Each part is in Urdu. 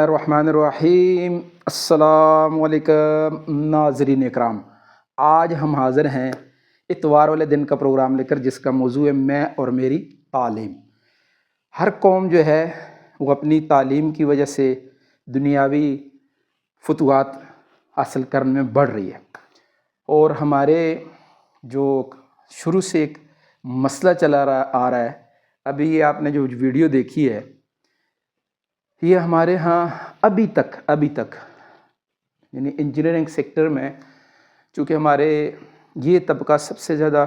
اللہ الرحمن الرحیم۔ السلام علیکم ناظرین اکرام، آج ہم حاضر ہیں اتوار والے دن کا پروگرام لے کر، جس کا موضوع ہے میں اور میری تعلیم۔ ہر قوم جو ہے وہ اپنی تعلیم کی وجہ سے دنیاوی فتوحات حاصل کرنے میں بڑھ رہی ہے، اور ہمارے جو شروع سے ایک مسئلہ چلا آ رہا ہے، ابھی یہ آپ نے جو ویڈیو دیکھی ہے، یہ ہمارے ہاں ابھی تک یعنی انجینئرنگ سیکٹر میں، چونکہ ہمارے یہ طبقہ سب سے زیادہ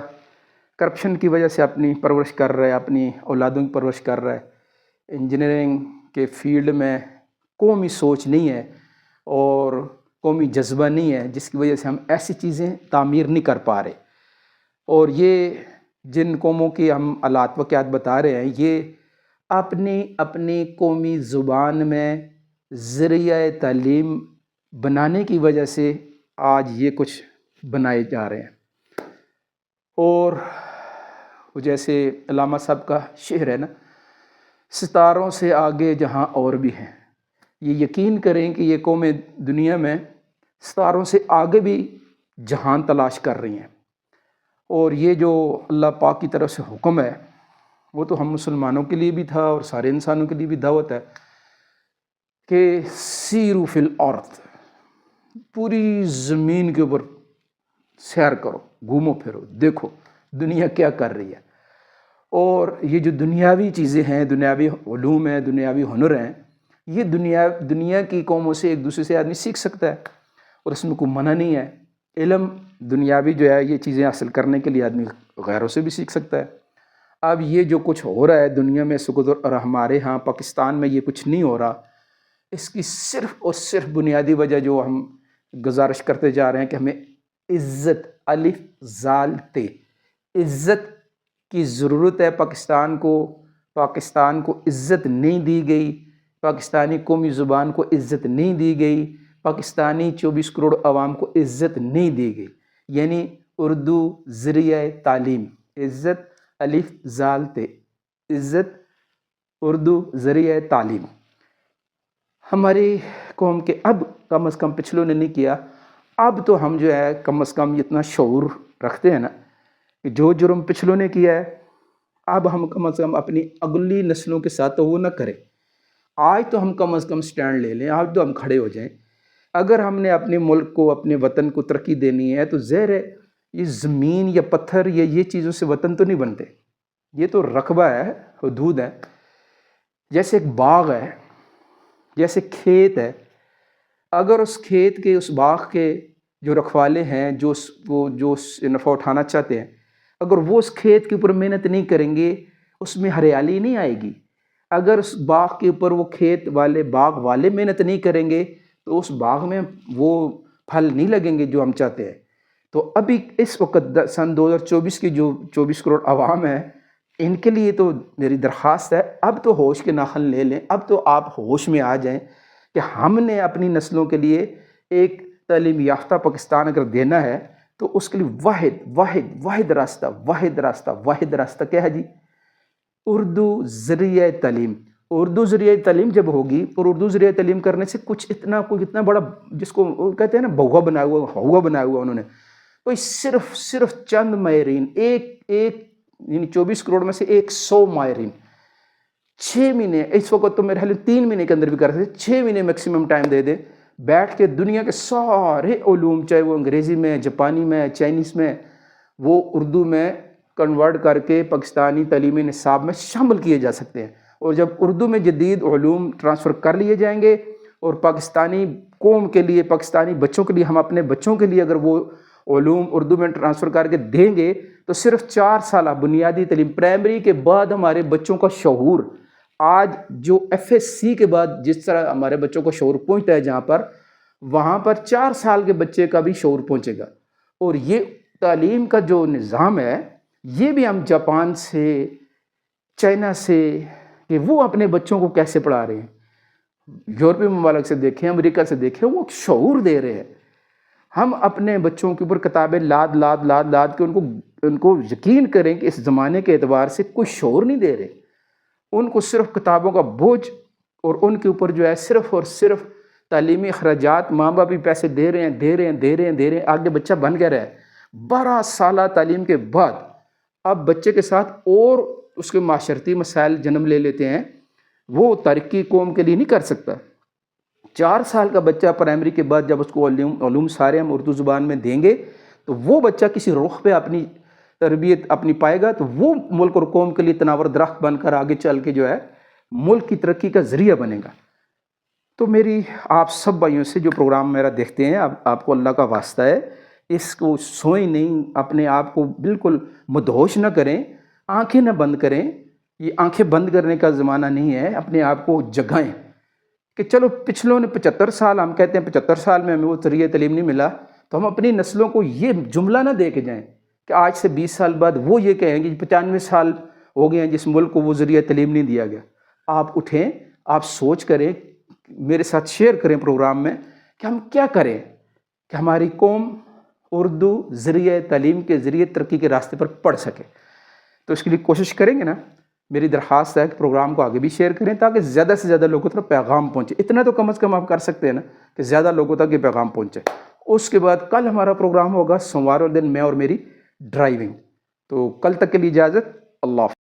کرپشن کی وجہ سے اپنی پرورش کر رہا ہے، اپنی اولادوں کی پرورش کر رہا ہے۔ انجینئرنگ کے فیلڈ میں قومی سوچ نہیں ہے اور قومی جذبہ نہیں ہے، جس کی وجہ سے ہم ایسی چیزیں تعمیر نہیں کر پا رہے۔ اور یہ جن قوموں کی ہم حالات واقعات بتا رہے ہیں، یہ اپنی قومی زبان میں ذریعہ تعلیم بنانے کی وجہ سے آج یہ کچھ بنائے جا رہے ہیں۔ اور جیسے علامہ صاحب کا شعر ہے نا، ستاروں سے آگے جہاں اور بھی ہیں، یہ یقین کریں کہ یہ قومیں دنیا میں ستاروں سے آگے بھی جہان تلاش کر رہی ہیں۔ اور یہ جو اللہ پاک کی طرف سے حکم ہے، وہ تو ہم مسلمانوں کے لیے بھی تھا اور سارے انسانوں کے لیے بھی دعوت ہے کہ سیرو فی الارض، پوری زمین کے اوپر سیر کرو، گھومو پھرو، دیکھو دنیا کیا کر رہی ہے۔ اور یہ جو دنیاوی چیزیں ہیں، دنیاوی علوم ہیں، دنیاوی ہنر ہیں، یہ دنیا کی قوموں سے ایک دوسرے سے آدمی سیکھ سکتا ہے، اور اس میں کوئی منع نہیں ہے۔ علم دنیاوی جو ہے، یہ چیزیں حاصل کرنے کے لیے آدمی غیروں سے بھی سیکھ سکتا ہے۔ اب یہ جو کچھ ہو رہا ہے دنیا میں اور ہمارے ہاں پاکستان میں یہ کچھ نہیں ہو رہا، اس کی صرف اور صرف بنیادی وجہ جو ہم گزارش کرتے جا رہے ہیں کہ ہمیں عزت، الف زال تے، عزت کی ضرورت ہے۔ پاکستان کو عزت نہیں دی گئی، پاکستانی قومی زبان کو عزت نہیں دی گئی، پاکستانی 24 کروڑ عوام کو عزت نہیں دی گئی، یعنی اردو ذریعہ تعلیم، عزت الف زال تے، عزت اردو ذریعہ تعلیم ہماری قوم کے اب کم از کم پچھلوں نے نہیں کیا۔ اب تو ہم جو ہے کم از کم اتنا شعور رکھتے ہیں نا کہ جو جرم پچھلوں نے کیا ہے، اب ہم کم از کم اپنی اگلی نسلوں کے ساتھ تو وہ نہ کریں۔ آج تو ہم کم از کم سٹینڈ لے لیں، آج تو ہم کھڑے ہو جائیں۔ اگر ہم نے اپنے ملک کو، اپنے وطن کو ترقی دینی ہے، تو ظاہر ہے یہ زمین یا پتھر یا یہ چیزوں سے وطن تو نہیں بنتے، یہ تو رقبہ ہے، حدود ہے۔ جیسے ایک باغ ہے، جیسے کھیت ہے، اگر اس کھیت کے، اس باغ کے جو رکھوالے ہیں، جو نفع اٹھانا چاہتے ہیں، اگر وہ اس کھیت کے اوپر محنت نہیں کریں گے، اس میں ہریالی نہیں آئے گی۔ اگر اس باغ کے اوپر وہ کھیت والے، باغ والے محنت نہیں کریں گے، تو اس باغ میں وہ پھل نہیں لگیں گے جو ہم چاہتے ہیں۔ تو ابھی اس وقت سن 2024 کی جو 24 کروڑ عوام ہے، ان کے لیے تو میری درخواست ہے، اب تو ہوش کے ناخن لے لیں، اب تو آپ ہوش میں آ جائیں کہ ہم نے اپنی نسلوں کے لیے ایک تعلیم یافتہ پاکستان اگر دینا ہے، تو اس کے لیے واحد راستہ کیا ہے جی؟ اردو ذریعہ تعلیم۔ اردو ذریعہ تعلیم جب ہوگی، اور اردو ذریعہ تعلیم کرنے سے کوئی اتنا بڑا، جس کو کہتے ہیں نا بہوا بنایا ہوا انہوں نے، کوئی صرف چند ماہرین، یعنی 24 کروڑ میں سے 100 ماہرین 6 مہینے، اس وقت تو میرے خیال 3 مہینے کے اندر بھی کر سکتے، 6 مہینے میکسیمم ٹائم دے دیں، بیٹھ کے دنیا کے سارے علوم، چاہے وہ انگریزی میں، جاپانی میں، چائنیز میں، وہ اردو میں کنورٹ کر کے پاکستانی تعلیمی نصاب میں شامل کیے جا سکتے ہیں۔ اور جب اردو میں جدید علوم ٹرانسفر کر لیے جائیں گے، اور پاکستانی قوم کے لیے، پاکستانی بچوں کے لیے، ہم اپنے بچوں کے لیے اگر وہ علوم اردو میں ٹرانسفر کر کے دیں گے، تو صرف 4 سالہ بنیادی تعلیم، پرائمری کے بعد ہمارے بچوں کا شعور، آج جو FSC کے بعد جس طرح ہمارے بچوں کو شعور پہنچتا ہے جہاں پر، وہاں پر 4 سال کے بچے کا بھی شعور پہنچے گا۔ اور یہ تعلیم کا جو نظام ہے، یہ بھی ہم جاپان سے، چائنا سے، کہ وہ اپنے بچوں کو کیسے پڑھا رہے ہیں، یورپی ممالک سے دیکھیں، امریکہ سے دیکھیں، وہ شعور دے رہے ہیں۔ ہم اپنے بچوں کے اوپر کتابیں لاد کے ان کو یقین کریں کہ اس زمانے کے اعتبار سے کوئی شعور نہیں دے رہے، ان کو صرف کتابوں کا بوجھ اور ان کے اوپر جو ہے صرف اور صرف تعلیمی اخراجات ماں باپ بھی پیسے دے رہے ہیں، آگے بچہ بن گیا ہے 12 سالہ تعلیم کے بعد اب بچے کے ساتھ اور اس کے معاشرتی مسائل جنم لے لیتے ہیں، وہ ترقی قوم کے لیے نہیں کر سکتا۔ 4 سال کا بچہ پرائمری کے بعد جب اس کو علوم سارے ہم اردو زبان میں دیں گے تو وہ بچہ کسی رخ پہ اپنی تربیت اپنی پائے گا، تو وہ ملک اور قوم کے لیے تناور درخت بن کر آگے چل کے جو ہے ملک کی ترقی کا ذریعہ بنے گا۔ تو میری آپ سب بھائیوں سے جو پروگرام میرا دیکھتے ہیں، آپ کو اللہ کا واسطہ ہے، اس کو سوئیں نہیں، اپنے آپ کو بالکل مدہوش نہ کریں، آنکھیں نہ بند کریں، یہ آنکھیں بند کرنے کا زمانہ نہیں ہے، اپنے آپ کو جگائیں کہ چلو پچھلوں نے 75 سال، ہم کہتے ہیں 75 سال میں ہمیں وہ ذریعہ تعلیم نہیں ملا، تو ہم اپنی نسلوں کو یہ جملہ نہ دے کے جائیں کہ آج سے 20 سال بعد وہ یہ کہیں گے 95 سال ہو گئے ہیں جس ملک کو وہ ذریعہ تعلیم نہیں دیا گیا۔ آپ اٹھیں، آپ سوچ کریں، میرے ساتھ شیئر کریں پروگرام میں کہ ہم کیا کریں کہ ہماری قوم اردو ذریعہ تعلیم کے ذریعے ترقی کے راستے پر پڑھ سکے۔ تو اس کے لیے کوشش کریں گے نا؟ میری درخواست ہے کہ پروگرام کو آگے بھی شیئر کریں تاکہ زیادہ سے زیادہ لوگوں تک پیغام پہنچے۔ اتنا تو کم از کم آپ کر سکتے ہیں نا کہ زیادہ لوگوں تک یہ پیغام پہنچے۔ اس کے بعد کل ہمارا پروگرام ہوگا سوموار والے دن، میں اور میری ڈرائیونگ۔ تو کل تک کے لیے اجازت، اللہ حافظ۔